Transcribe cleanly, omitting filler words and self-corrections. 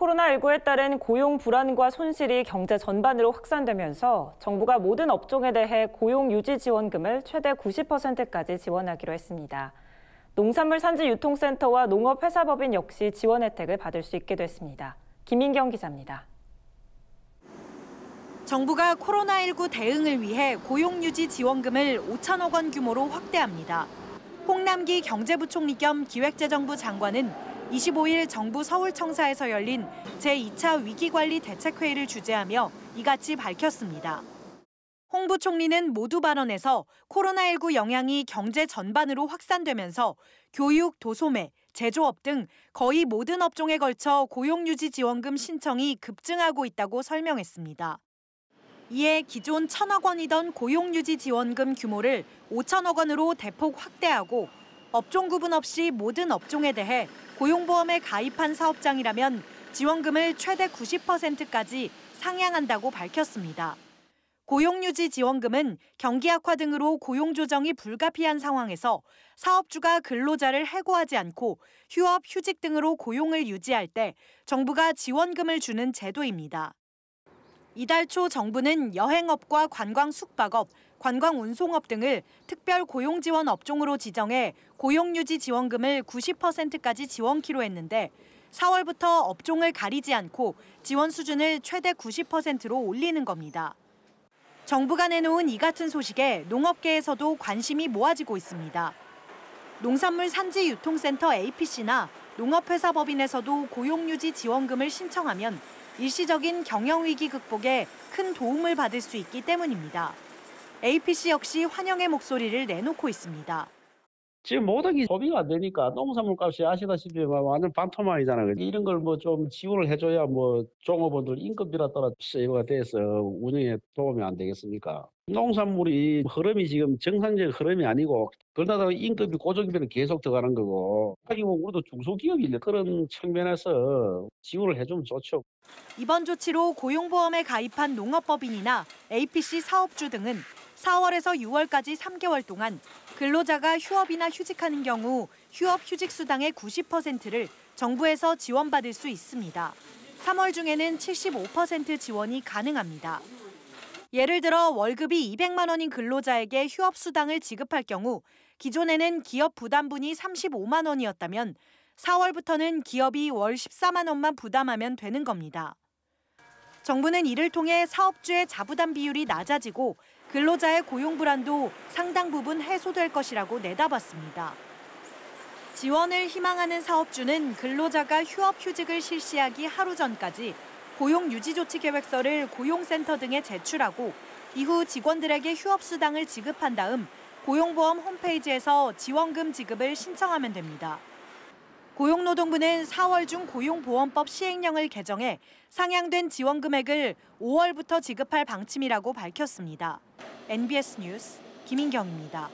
코로나19에 따른 고용 불안과 손실이 경제 전반으로 확산되면서 정부가 모든 업종에 대해 고용 유지 지원금을 최대 90%까지 지원하기로 했습니다. 농산물 산지 유통센터와 농업회사법인 역시 지원 혜택을 받을 수 있게 됐습니다. 김민경 기자입니다. 정부가 코로나19 대응을 위해 고용유지 지원금을 5천억 원 규모로 확대합니다. 홍남기 경제부총리 겸 기획재정부 장관은 25일 정부 서울청사에서 열린 제2차 위기관리 대책회의를 주재하며 이같이 밝혔습니다. 홍 부총리는 모두 발언에서 코로나19 영향이 경제 전반으로 확산되면서 교육, 도소매, 제조업 등 거의 모든 업종에 걸쳐 고용유지 지원금 신청이 급증하고 있다고 설명했습니다. 이에 기존 1,000억 원이던 고용유지 지원금 규모를 5천억 원으로 대폭 확대하고 업종 구분 없이 모든 업종에 대해 고용보험에 가입한 사업장이라면 지원금을 최대 90%까지 상향한다고 밝혔습니다. 고용유지 지원금은 경기 악화 등으로 고용 조정이 불가피한 상황에서 사업주가 근로자를 해고하지 않고 휴업, 휴직 등으로 고용을 유지할 때 정부가 지원금을 주는 제도입니다. 이달 초 정부는 여행업과 관광 숙박업, 관광 운송업 등을 특별 고용 지원 업종으로 지정해 고용유지 지원금을 90%까지 지원키로 했는데 4월부터 업종을 가리지 않고 지원 수준을 최대 90%로 올리는 겁니다. 정부가 내놓은 이 같은 소식에 농업계에서도 관심이 모아지고 있습니다. 농산물 산지 유통센터 APC나 농업회사법인에서도 고용유지 지원금을 신청하면 일시적인 경영위기 극복에 큰 도움을 받을 수 있기 때문입니다. APC 역시 환영의 목소리를 내놓고 있습니다. 지금 모든 게 소비가 안 되니까 농산물 값이 아시다시피 완전 반토막이잖아요. 이런 걸 뭐 좀 지원을 해줘야 뭐 종업원들 임금비라더라 세이브가 돼서 운영에 도움이 안 되겠습니까? 농산물이 흐름이 지금 정상적 흐름이 아니고 그러다가 임금비 고정비는 계속 들어가는 거고 하긴 뭐 우리도 중소기업인데 그런 측면에서 지원을 해주면 좋죠. 이번 조치로 고용보험에 가입한 농업법인이나 APC 사업주 등은 4월에서 6월까지 3개월 동안 근로자가 휴업이나 휴직하는 경우 휴업 휴직 수당의 90%를 정부에서 지원받을 수 있습니다. 3월 중에는 75% 지원이 가능합니다. 예를 들어 월급이 200만 원인 근로자에게 휴업 수당을 지급할 경우 기존에는 기업 부담분이 35만 원이었다면 4월부터는 기업이 월 14만 원만 부담하면 되는 겁니다. 정부는 이를 통해 사업주의 자부담 비율이 낮아지고 근로자의 고용 불안도 상당 부분 해소될 것이라고 내다봤습니다. 지원을 희망하는 사업주는 근로자가 휴업 휴직을 실시하기 하루 전까지 고용 유지 조치 계획서를 고용센터 등에 제출하고 이후 직원들에게 휴업 수당을 지급한 다음 고용보험 홈페이지에서 지원금 지급을 신청하면 됩니다. 고용노동부는 4월 중 고용보험법 시행령을 개정해 상향된 지원 금액을 5월부터 지급할 방침이라고 밝혔습니다. NBS 뉴스 김인경입니다.